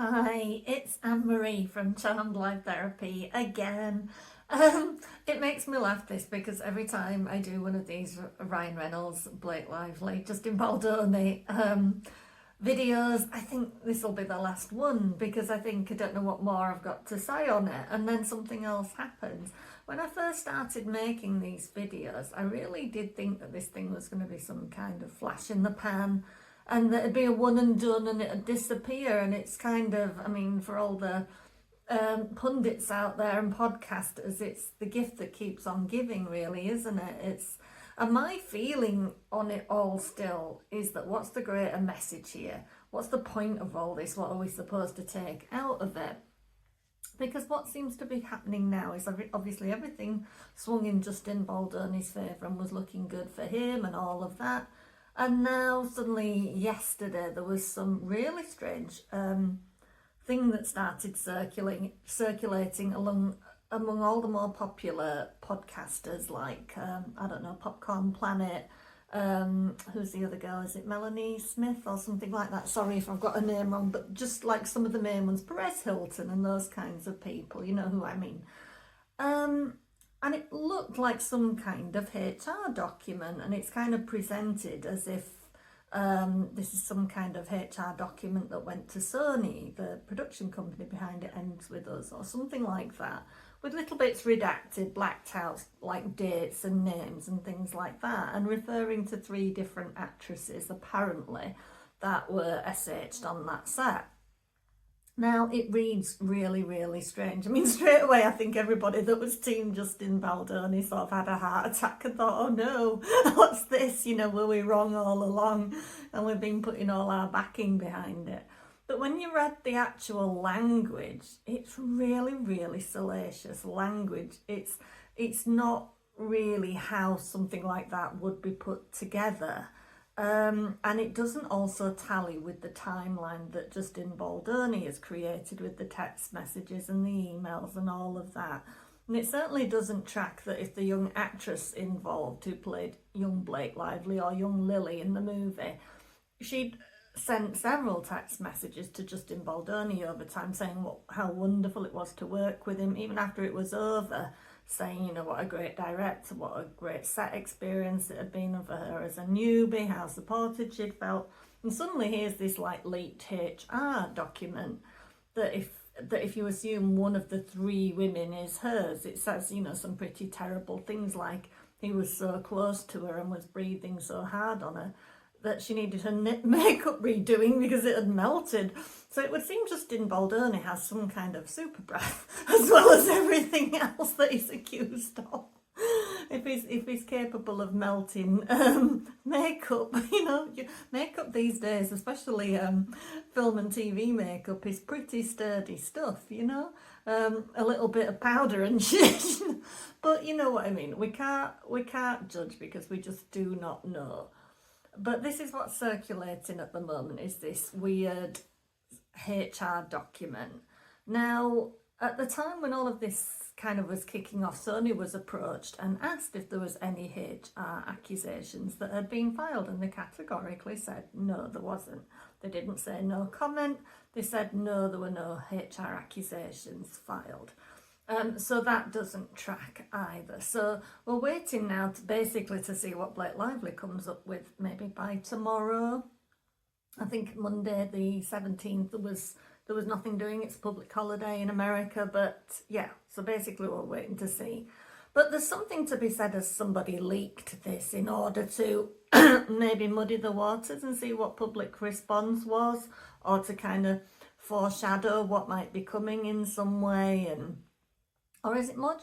Hi, it's Anne-Marie from Charmed Life Therapy again. It makes me laugh this because every time I do one of these Ryan Reynolds, Blake Lively, justinbaldoni videos, I think this will be the last one because I don't know what more I've got to say on it, and then something else happens. When I first started making these videos, I really did think that this thing was going to be some kind of flash in the pan and that it'd be a one and done and it'd disappear. And it's kind of, for all the pundits out there and podcasters, it's the gift that keeps on giving, really, isn't it? And my feeling on it all still is that what's the greater message here? What's the point of all this? What are we supposed to take out of it? Because what seems to be happening now is obviously everything swung in justinbaldoni's favour and was looking good for him and all of that. And now suddenly yesterday there was some really strange thing that started circulating among all the more popular podcasters like, Popcorn Planet. Who's the other girl? Is it Melanie Smith or something like that? Sorry if I've got her name wrong, but just like some of the main ones, Perez Hilton and those kinds of people, you know who I mean. And it looked like some kind of HR document, and it's kind of presented as if this is some kind of HR document that went to Sony, the production company behind Itendswithus, or something like that, with little bits redacted, blacked out, like dates and names and things like that, and referring to 3 different actresses, apparently, that were SH'd on that set. Now, it reads really, really strange. Straight away, I think everybody that was Team justinbaldoni sort of had a heart attack and thought, oh no, what's this? Were we wrong all along? And we've been putting all our backing behind it. But when you read the actual language, it's really, really salacious language. It's not really how something like that would be put together. And it doesn't also tally with the timeline that justinbaldoni has created with the text messages and the emails and all of that. And it certainly doesn't track that if the young actress involved who played young Blake Lively or young Lily in the movie, she'd sent several text messages to justinbaldoni over time saying how wonderful it was to work with him, even after it was over, saying, what a great director, what a great set experience it had been for her as a newbie, how supported she'd felt. And suddenly here's this leaked HR document that if you assume one of the 3 women is hers, it says, some pretty terrible things like he was so close to her and was breathing so hard on her that she needed her makeup redoing because it had melted. So it would seem justinbaldoni has some kind of super breath as well as everything else that he's accused of. If he's capable of melting makeup, makeup these days, especially film and TV makeup, is pretty sturdy stuff, a little bit of powder and shit. But you know what I mean. We can't judge because we just do not know. But this is what's circulating at the moment, is this weird HR document. Now, at the time when all of this kind of was kicking off, Sony was approached and asked if there was any HR accusations that had been filed, and they categorically said no, there wasn't. They didn't say no comment, they said no, there were no HR accusations filed. So that doesn't track either. So we're waiting now to see what Blake Lively comes up with, maybe by tomorrow. I think Monday the 17th there was nothing doing. It's a public holiday in America, but yeah, so basically we're waiting to see. But there's something to be said as somebody leaked this in order to maybe muddy the waters and see what public response was, or to kind of foreshadow what might be coming in some way. Or is it more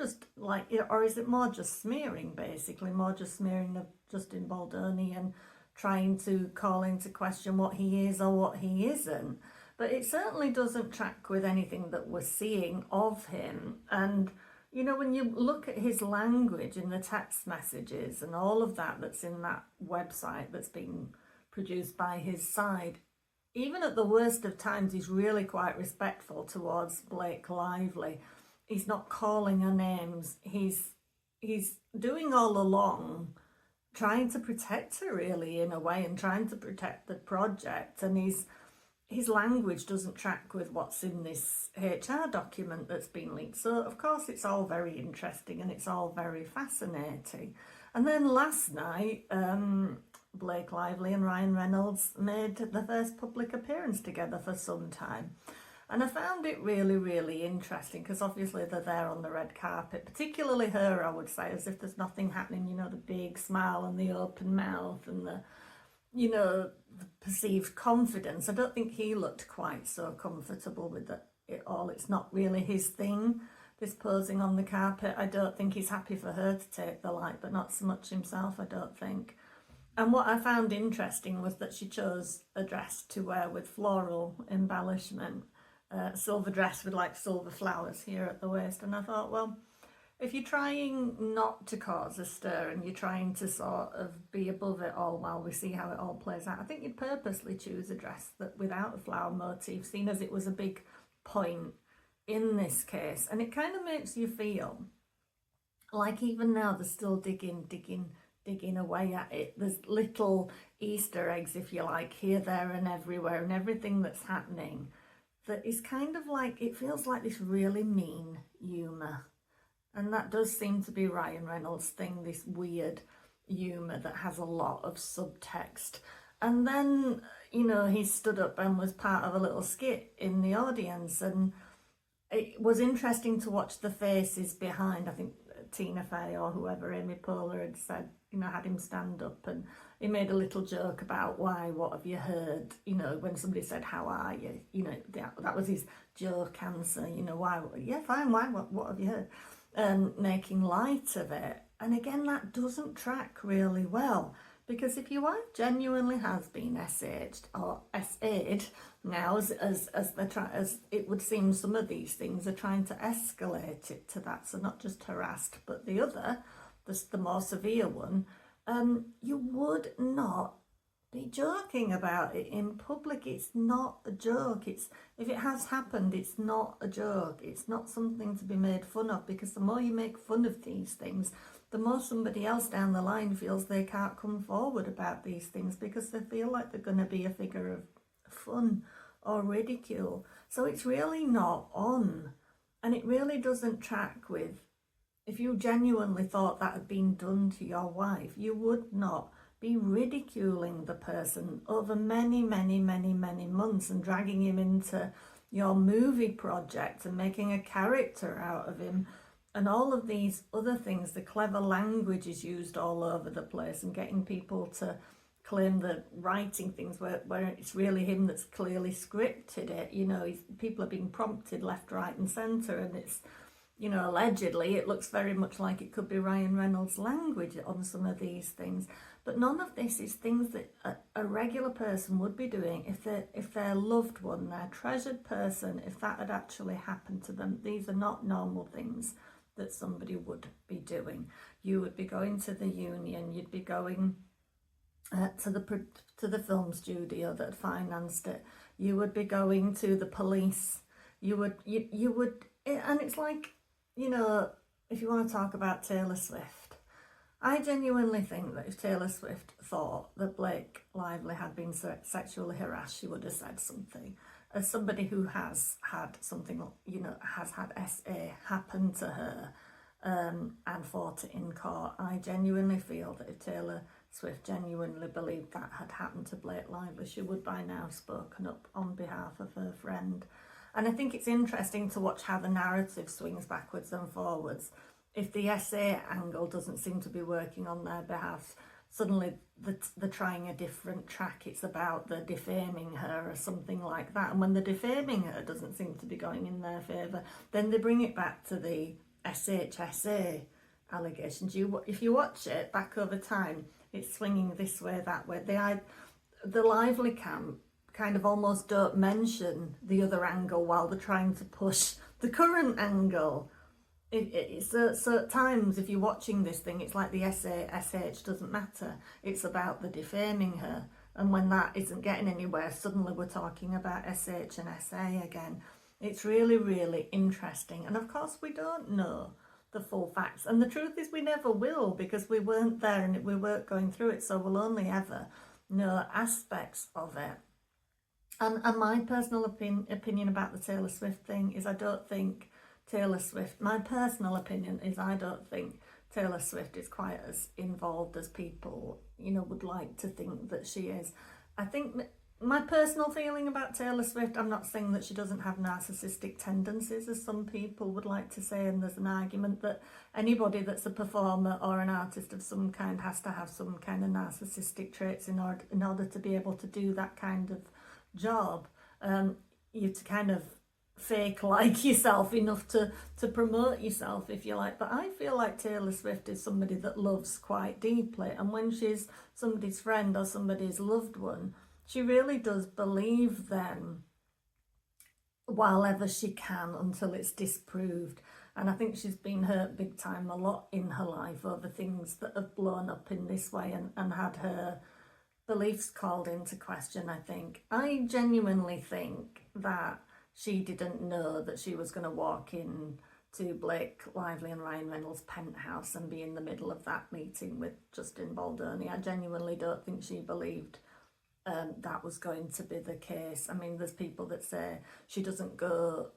just smearing, basically, more just smearing of justinbaldoni and trying to call into question what he is or what he isn't? But it certainly doesn't track with anything that we're seeing of him. And, when you look at his language in the text messages and all of that that's in that website that's been produced by his side, even at the worst of times, he's really quite respectful towards Blake Lively. He's not calling her names. He's doing all along, trying to protect her, really, in a way, and trying to protect the project. And he's his language doesn't track with what's in this HR document that's been leaked. So, of course, it's all very interesting and it's all very fascinating. And then last night, Blake Lively and Ryan Reynolds made the first public appearance together for some time. And I found it really, really interesting because obviously they're there on the red carpet, particularly her, I would say, as if there's nothing happening, you know, the big smile and the open mouth and the, you know, the perceived confidence. I don't think he looked quite so comfortable with it all. It's not really his thing, this posing on the carpet. I don't think he's happy for her to take the light, but not so much himself, I don't think. And what I found interesting was that she chose a dress to wear with floral embellishment, silver dress with like silver flowers here at the waist. And I thought, well, if you're trying not to cause a stir and you're trying to sort of be above it all while we see how it all plays out, I think you'd purposely choose a dress that without a flower motif, seen as it was a big point in this case. And it kind of makes you feel like even now they're still digging away at it. There's little Easter eggs, if you like, here, there and everywhere, and everything that's happening that is kind of like, it feels like this really mean humour. And that does seem to be Ryan Reynolds' thing, this weird humour that has a lot of subtext. And then, you know, he stood up and was part of a little skit in the audience, and it was interesting to watch the faces behind. I think Tina Fey or whoever, Amy Poehler, had said, you know, had him stand up, and he made a little joke about why, what have you heard, you know, when somebody said, how are you, you know, that was his joke answer, you know, why, yeah, fine, why, what have you heard, making light of it. And again, that doesn't track really well, because if your wife genuinely has been SH'd or SA'd now, as it would seem some of these things are trying to escalate it to that, so not just harassed, but the other, the more severe one, you would not be joking about it in public. It's not a joke. If it has happened, it's not a joke. It's not something to be made fun of, because the more you make fun of these things, the more somebody else down the line feels they can't come forward about these things because they feel like they're going to be a figure of fun or ridicule. So it's really not on, and it really doesn't track with, if you genuinely thought that had been done to your wife, you would not be ridiculing the person over many, many, many, many months and dragging him into your movie project and making a character out of him and all of these other things. The clever language is used all over the place and getting people to claim that writing things where it's really him that's clearly scripted it. You know, people are being prompted left, right and centre, and it's, you know, allegedly it looks very much like it could be Ryan Reynolds' language on some of these things. But none of this is things that a regular person would be doing if their loved one, their treasured person, if that had actually happened to them. These are not normal things that somebody would be doing. You would be going to the union, you'd be going to the film studio that financed it, you would be going to the police, you would, and it's like, you know, if you want to talk about Taylor Swift, I genuinely think that if Taylor Swift thought that Blake Lively had been sexually harassed, she would have said something. As somebody who has had something, you know, has had SA happen to her and fought it in court, I genuinely feel that if Taylor Swift genuinely believed that had happened to Blake Lively, she would by now have spoken up on behalf of her friend. And I think it's interesting to watch how the narrative swings backwards and forwards. If the SA angle doesn't seem to be working on their behalf, suddenly they're trying a different track. It's about the defaming her or something like that. And when the defaming her doesn't seem to be going in their favour, then they bring it back to the SHSA allegations. If you watch it back over time, it's swinging this way, that way. The Lively camp kind of almost don't mention the other angle while they're trying to push the current angle. So at times, if you're watching this thing, it's like the SH doesn't matter. It's about the defaming her. And when that isn't getting anywhere, suddenly we're talking about SH and SA again. It's really, really interesting. And of course, we don't know the full facts. And the truth is we never will, because we weren't there and we weren't going through it. So we'll only ever know aspects of it. And my personal opinion about the Taylor Swift thing is I don't think my personal opinion is I don't think Taylor Swift is quite as involved as people, would like to think that she is. I think my personal feeling about Taylor Swift, I'm not saying that she doesn't have narcissistic tendencies, as some people would like to say, and there's an argument that anybody that's a performer or an artist of some kind has to have some kind of narcissistic traits in order to be able to do that kind of job. You have to kind of fake like yourself enough to promote yourself, if you like. But I feel like Taylor Swift is somebody that loves quite deeply, and when she's somebody's friend or somebody's loved one, she really does believe them while ever she can until it's disproved. And I think she's been hurt big time a lot in her life over things that have blown up in this way and had her beliefs called into question, I think. I genuinely think that she didn't know that she was going to walk in to Blake Lively and Ryan Reynolds' penthouse and be in the middle of that meeting with Justin Baldoni. I genuinely don't think she believed that was going to be the case. I mean, there's people that say she doesn't go,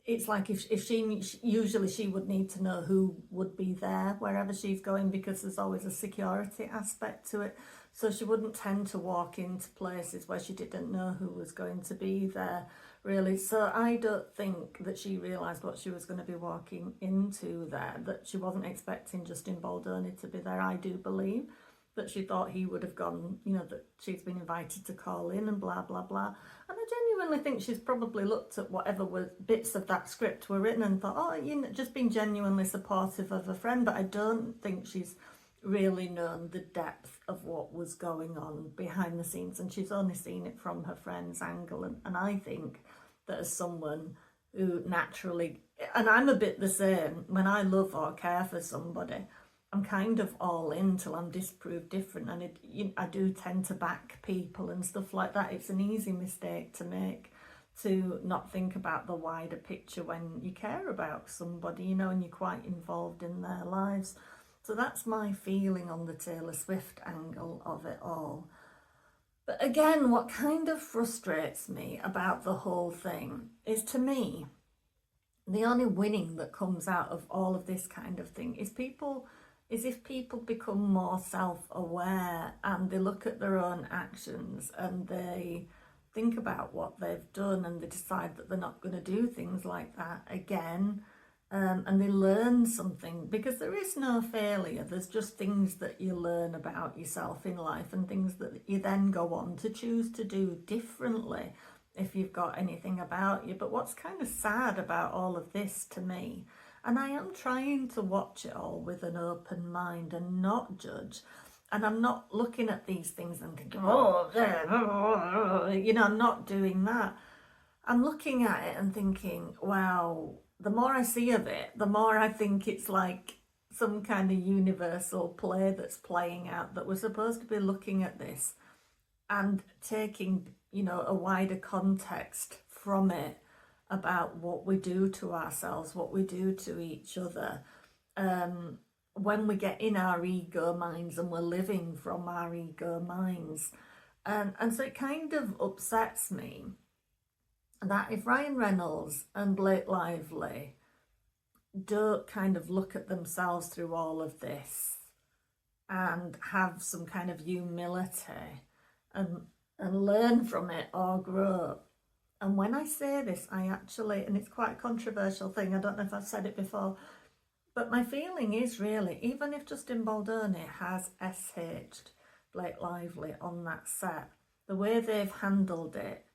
it's like if she usually she would need to know who would be there wherever she's going, because there's always a security aspect to it. So she wouldn't tend to walk into places where she didn't know who was going to be there, really. So I don't think that she realised what she was going to be walking into there, that she wasn't expecting Justin Baldoni to be there. I do believe that she thought he would have gone, that she's been invited to call in and blah, blah, blah. And I genuinely think she's probably looked at whatever bits of that script were written and thought, just being genuinely supportive of a friend. But I don't think she's really known the depth of what was going on behind the scenes. And she's only seen it from her friend's angle. And I think that as someone who naturally, and I'm a bit the same, when I love or care for somebody, I'm kind of all in till I'm disproved different, and I do tend to back people and stuff like that. It's an easy mistake to make, to not think about the wider picture when you care about somebody, and you're quite involved in their lives. So that's my feeling on the Taylor Swift angle of it all. But again, what kind of frustrates me about the whole thing is, to me, the only winning that comes out of all of this kind of thing is if people become more self-aware and they look at their own actions and they think about what they've done and they decide that they're not going to do things like that again, and they learn something, because there is no failure. There's just things that you learn about yourself in life and things that you then go on to choose to do differently if you've got anything about you. But what's kind of sad about all of this to me, and I am trying to watch it all with an open mind and not judge. And I'm not looking at these things and thinking, I'm not doing that. I'm looking at it and thinking, wow, the more I see of it, the more I think it's like some kind of universal play that's playing out, that we're supposed to be looking at this and taking, a wider context from it about what we do to ourselves, what we do to each other, when we get in our ego minds and we're living from our ego minds. And so it kind of upsets me that if Ryan Reynolds and Blake Lively don't kind of look at themselves through all of this and have some kind of humility and learn from it or grow. And when I say this, I actually, and it's quite a controversial thing, I don't know if I've said it before, but my feeling is really, even if Justin Baldoni has SH'd Blake Lively on that set, the way they've handled it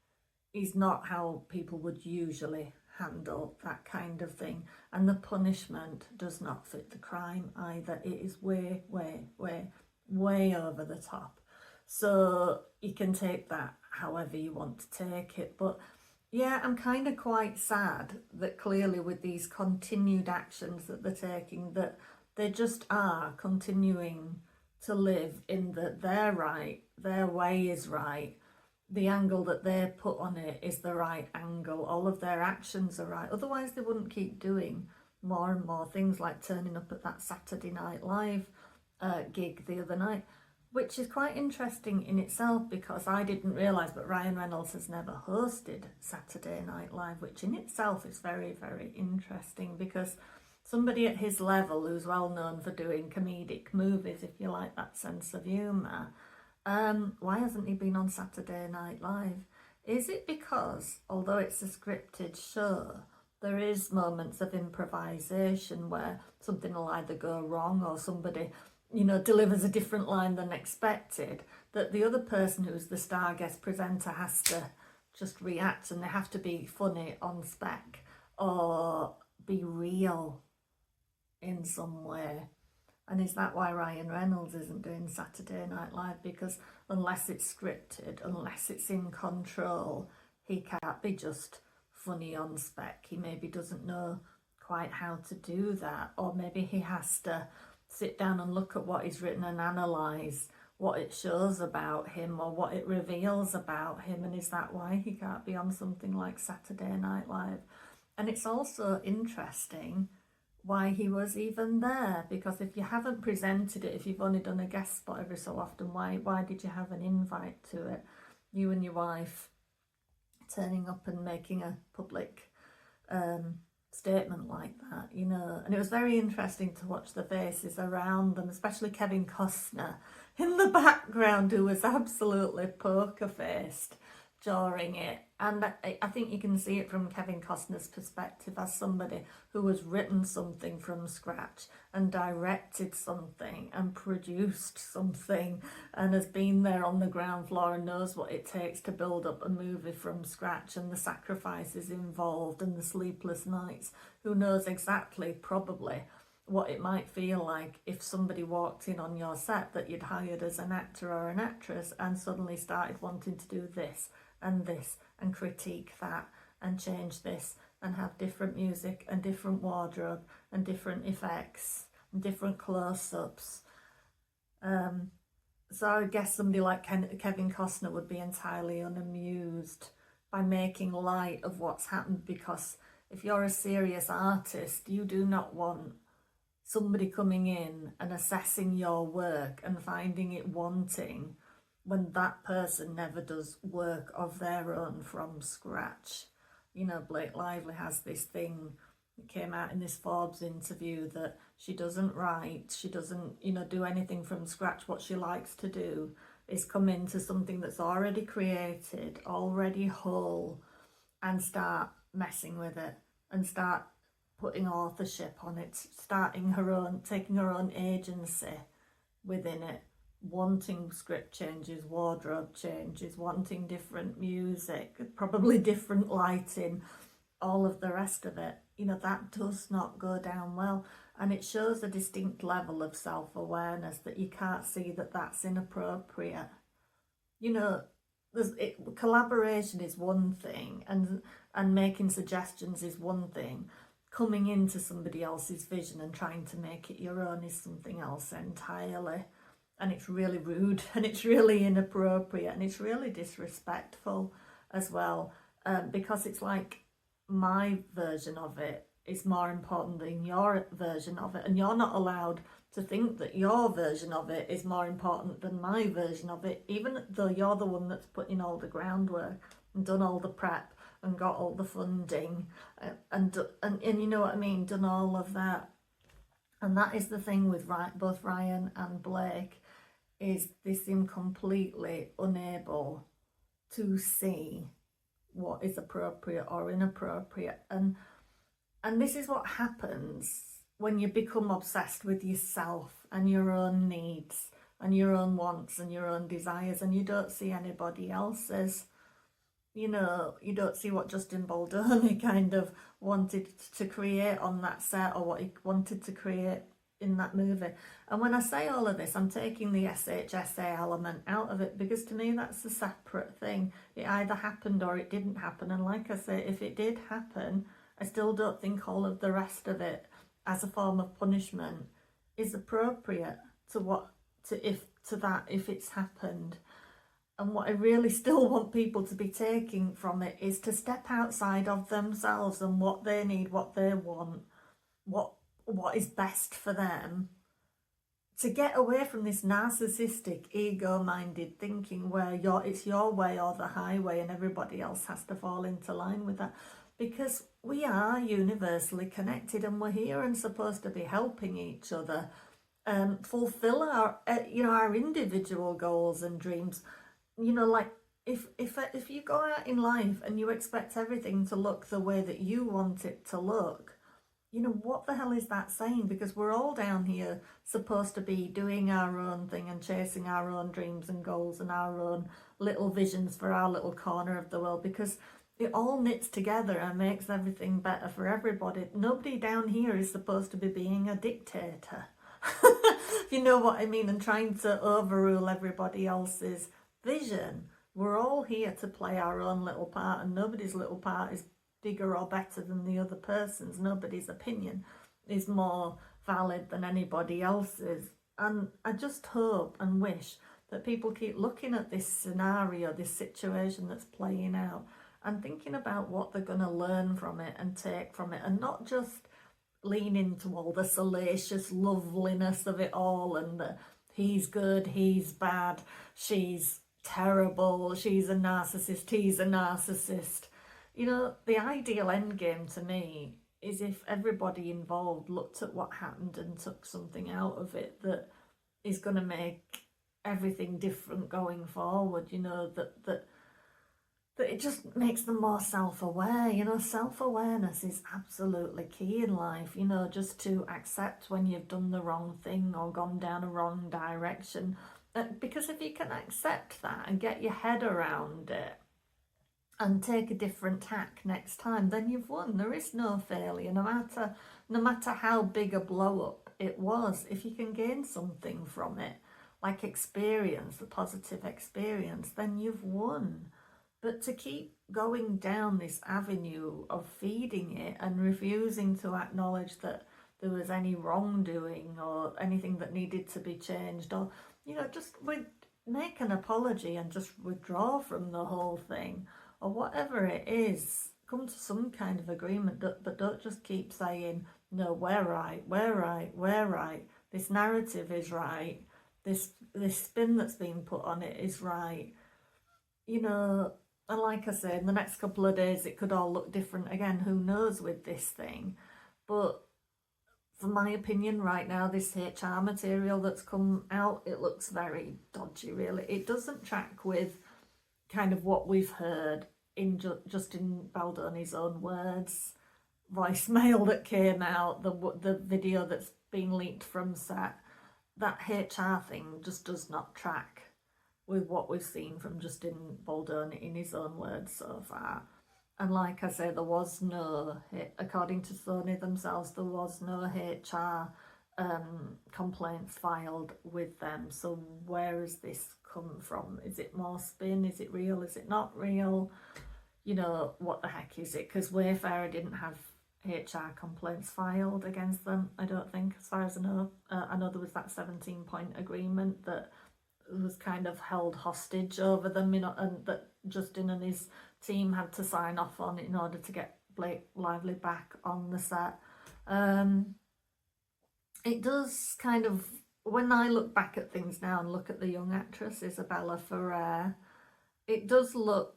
is not how people would usually handle that kind of thing. And the punishment does not fit the crime either. It is way, way, way, way over the top. So you can take that however you want to take it. But yeah, I'm kind of quite sad that clearly with these continued actions that they're taking, that they just are continuing to live in that they're right, their way is right, the angle that they put on it is the right angle, all of their actions are right. Otherwise they wouldn't keep doing more and more things, like turning up at that Saturday Night Live gig the other night. which is quite interesting in itself, because I didn't realise, but Ryan Reynolds has never hosted Saturday Night Live, which in itself is very, very interesting, because somebody at his level who's well known for doing comedic movies, if you like that sense of humour, why hasn't he been on Saturday Night Live? Is it because, although it's a scripted show, there is moments of improvisation where something will either go wrong or somebody, delivers a different line than expected, that the other person who's the star guest presenter has to just react, and they have to be funny on spec or be real in some way? And is that why Ryan Reynolds isn't doing Saturday Night Live? Because unless it's scripted, unless it's in control, he can't be just funny on spec. He maybe doesn't know quite how to do that, or maybe he has to sit down and look at what he's written and analyse what it shows about him or what it reveals about him. And is that why he can't be on something like Saturday Night Live? And it's also interesting why he was even there, because if you haven't presented it, if you've only done a guest spot every so often, why did you have an invite to it? You and your wife turning up and making a public statement like that, and it was very interesting to watch the faces around them, especially Kevin Costner in the background, who was absolutely poker faced during it. And I think you can see it from Kevin Costner's perspective as somebody who has written something from scratch and directed something and produced something and has been there on the ground floor and knows what it takes to build up a movie from scratch, and the sacrifices involved and the sleepless nights. Who knows exactly, probably, what it might feel like if somebody walked in on your set that you'd hired as an actor or an actress and suddenly started wanting to do this and this and critique that and change this and have different music and different wardrobe and different effects and different close-ups. So I guess somebody like Kevin Costner would be entirely unamused by making light of what's happened, because if you're a serious artist, you do not want somebody coming in and assessing your work and finding it wanting when that person never does work of their own from scratch. Blake Lively has this thing that came out in this Forbes interview that she doesn't write, she doesn't, do anything from scratch. What she likes to do is come into something that's already created, already whole, and start messing with it and start putting authorship on it, taking her own agency within it, wanting script changes, wardrobe changes, wanting different music, probably different lighting, all of the rest of it. That does not go down well, and it shows a distinct level of self-awareness that you can't see that that's inappropriate. Collaboration is one thing, and making suggestions is one thing. Coming into somebody else's vision and trying to make it your own is something else entirely. And it's really rude, and it's really inappropriate, and it's really disrespectful as well, because it's like my version of it is more important than your version of it, and you're not allowed to think that your version of it is more important than my version of it, even though you're the one that's put in all the groundwork and done all the prep and got all the funding and you know what I mean, done all of that. And that is the thing with both Ryan and Blake, is they seem completely unable to see what is appropriate or inappropriate. And this is what happens when you become obsessed with yourself and your own needs and your own wants and your own desires, and you don't see anybody else's. You don't see what Justin Baldoni kind of wanted to create on that set, or what he wanted to create in that movie. And when I say all of this, I'm taking the SHSA element out of it, because to me that's a separate thing. It either happened or it didn't happen, and like I say, if it did happen, I still don't think all of the rest of it as a form of punishment is appropriate if it's happened. And what I really still want people to be taking from it is to step outside of themselves and what they need, what they want, what is best for them, to get away from this narcissistic, ego-minded thinking where it's your way or the highway and everybody else has to fall into line with that. Because we are universally connected and we're here and supposed to be helping each other fulfill our, our individual goals and dreams. Like if you go out in life and you expect everything to look the way that you want it to look, what the hell is that saying? Because we're all down here supposed to be doing our own thing and chasing our own dreams and goals and our own little visions for our little corner of the world, because it all knits together and makes everything better for everybody. Nobody down here is supposed to be being a dictator. If you know what I mean, and trying to overrule everybody else's vision. We're all here to play our own little part, and nobody's little part is bigger or better than the other person's. Nobody's opinion is more valid than anybody else's. And I just hope and wish that people keep looking at this scenario, this situation that's playing out, and thinking about what they're going to learn from it and take from it, and not just lean into all the salacious loveliness of it all and the he's good, he's bad, she's terrible, she's a narcissist, he's a narcissist. The ideal end game to me is if everybody involved looked at what happened and took something out of it that is going to make everything different going forward, that it just makes them more self-aware. Self-awareness is absolutely key in life, just to accept when you've done the wrong thing or gone down a wrong direction. Because if you can accept that and get your head around it and take a different tack next time, then you've won. There is no failure, no matter how big a blow up it was. If you can gain something from it, like experience, the positive experience, then you've won. But to keep going down this avenue of feeding it and refusing to acknowledge that there was any wrongdoing or anything that needed to be changed, or just make an apology and just withdraw from the whole thing, or whatever it is, come to some kind of agreement, but don't just keep saying, no, we're right, this narrative is right, this spin that's been put on it is right. And like I said, in the next couple of days it could all look different again, who knows with this thing. But for my opinion right now, this HR material that's come out, it looks very dodgy, really. It doesn't track with kind of what we've heard in Justinbaldoni's own words, voicemail that came out, the video that's been leaked from set. That HR thing just does not track with what we've seen from Justinbaldoni in his own words so far. And like I say, there was no, according to Sony themselves, there was no HR complaints filed with them. So where has this come from? Is it more spin? Is it real? Is it not real? What the heck is it? Because Wayfarer didn't have HR complaints filed against them, I don't think, as far as I know. I know there was that 17-point agreement that was kind of held hostage over them, and that Justin and his team had to sign off on in order to get Blake Lively back on the set. It does kind of, when I look back at things now and look at the young actress Isabella Ferrer, it does look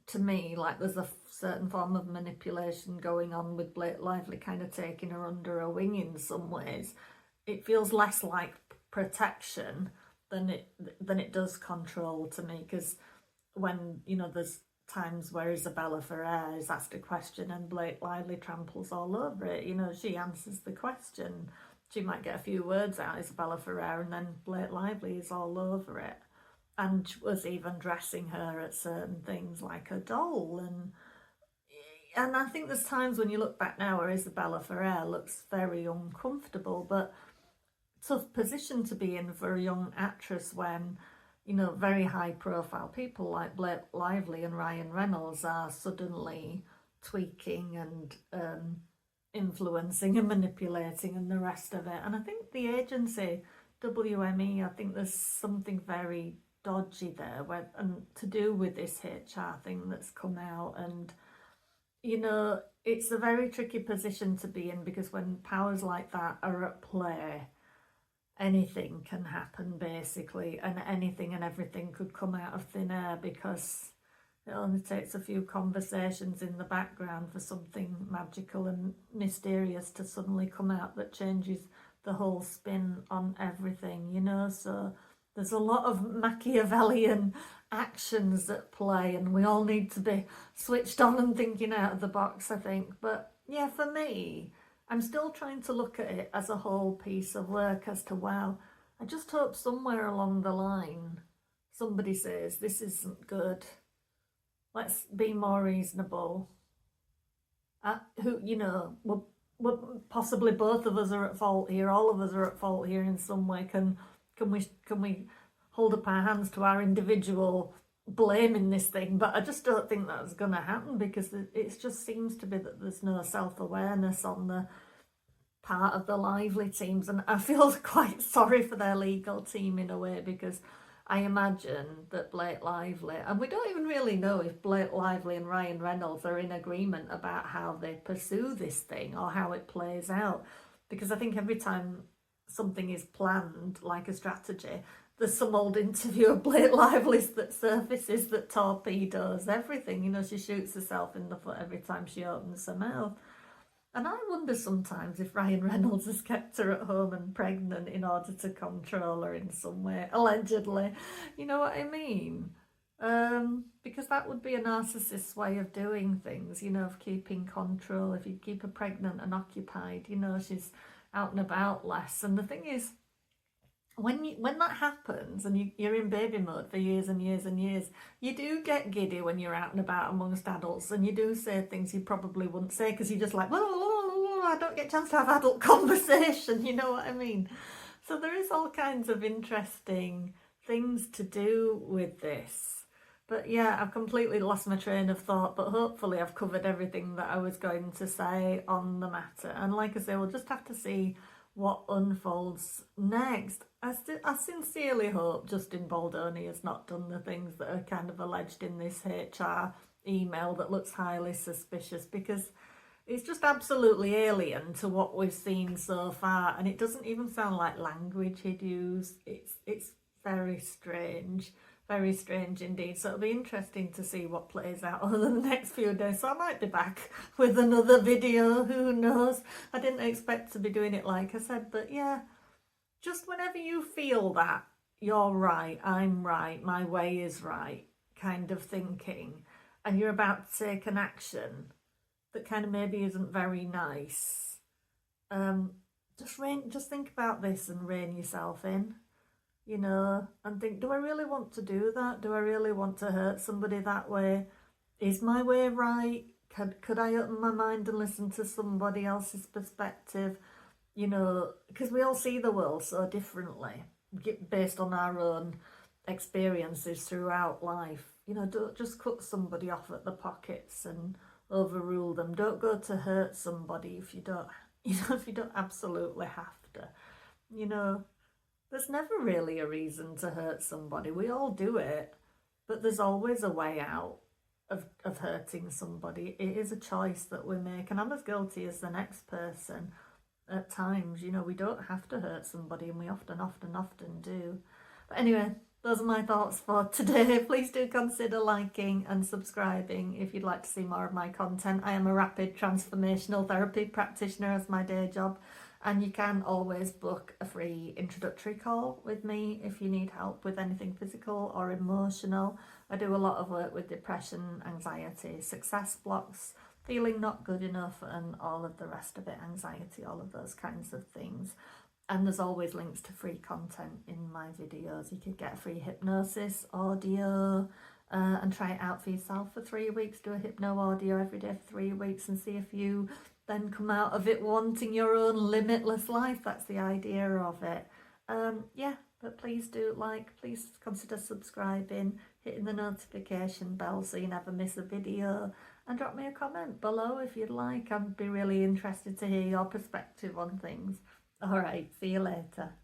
to me like there's a certain form of manipulation going on with Blake Lively kind of taking her under a wing in some ways. It feels less like protection than it does control to me, because when there's times where Isabella Ferrer is asked a question and Blake Lively tramples all over it, she answers the question, she might get a few words out, Isabella Ferrer, and then Blake Lively is all over it, and was even dressing her at certain things like a doll. And I think there's times when you look back now where Isabella Ferrer looks very uncomfortable, but tough position to be in for a young actress when very high profile people like Blake Lively and Ryan Reynolds are suddenly tweaking and influencing and manipulating and the rest of it. And I think the agency WME, I think there's something very dodgy there and to do with this HR thing that's come out. And it's a very tricky position to be in, because when powers like that are at play, anything can happen basically, and anything and everything could come out of thin air, because it only takes a few conversations in the background for something magical and mysterious to suddenly come out that changes the whole spin on everything, you know. So there's a lot of Machiavellian actions at play, and we all need to be switched on and thinking out of the box, I think. But yeah, for me, I'm still trying to look at it as a whole piece of work as to, wow, I just hope somewhere along the line somebody says, this isn't good. Let's be more reasonable. We're possibly both of us are at fault here. All of us are at fault here in some way. Can we hold up our hands to our individual blame in this thing? But I just don't think that's going to happen, because it just seems to be that there's no self-awareness on the part of the Lively teams, and I feel quite sorry for their legal team in a way, because I imagine that Blake Lively, and we don't even really know if Blake Lively and Ryan Reynolds are in agreement about how they pursue this thing or how it plays out, because I think every time something is planned, like a strategy, there's some old interview of Blake Lively's that surfaces that torpedoes everything. You know, she shoots herself in the foot every time she opens her mouth. And I wonder sometimes if Ryan Reynolds has kept her at home and pregnant in order to control her in some way, allegedly. You know what I mean? Because that would be a narcissist's way of doing things, you know, of keeping control. If you keep her pregnant and occupied, you know, she's out and about less. And the thing is, when that happens and you're in baby mode for years and years and years, you do get giddy when you're out and about amongst adults, and you do say things you probably wouldn't say, because you're just like, I don't get a chance to have adult conversation, you know what I mean? So there is all kinds of interesting things to do with this. But yeah, I've completely lost my train of thought, but hopefully I've covered everything that I was going to say on the matter. And like I say, we'll just have to see what unfolds next. I sincerely hope Justin Baldoni has not done the things that are kind of alleged in this HR email that looks highly suspicious, because it's just absolutely alien to what we've seen so far, and it doesn't even sound like language he'd use. It's very strange indeed. So it'll be interesting to see what plays out over the next few days. So I might be back with another video, who knows. I didn't expect to be doing it, like I said, but yeah, just whenever you feel that you're right, I'm right, my way is right kind of thinking, and you're about to take an action that kind of maybe isn't very nice, just think about this and rein yourself in, you know, and think, do I really want to do that? Do I really want to hurt somebody that way? Is my way right? Could I open my mind and listen to somebody else's perspective? You know, because we all see the world so differently based on our own experiences throughout life. You know, don't just cut somebody off at the pockets and overrule them. Don't go to hurt somebody if you don't, if you don't absolutely have to. You know, there's never really a reason to hurt somebody. We all do it, but there's always a way out of hurting somebody. It is a choice that we make, and I'm as guilty as the next person at times. You know, we don't have to hurt somebody, and we often do. But anyway, those are my thoughts for today. Please do consider liking and subscribing if you'd like to see more of my content. I am a rapid transformational therapy practitioner as my day job, and you can always book a free introductory call with me if you need help with anything physical or emotional. I do a lot of work with depression, anxiety, success blocks, feeling not good enough, and all of the rest of it, anxiety, all of those kinds of things. And there's always links to free content in my videos. You could get a free hypnosis audio and try it out for yourself for 3 weeks. Do a hypno audio every day for 3 weeks and see if you then come out of it wanting your own limitless life. That's the idea of it. Yeah, but please do please consider subscribing, hitting the notification bell so you never miss a video, and drop me a comment below if you'd like. I'd be really interested to hear your perspective on things. All right, see you later.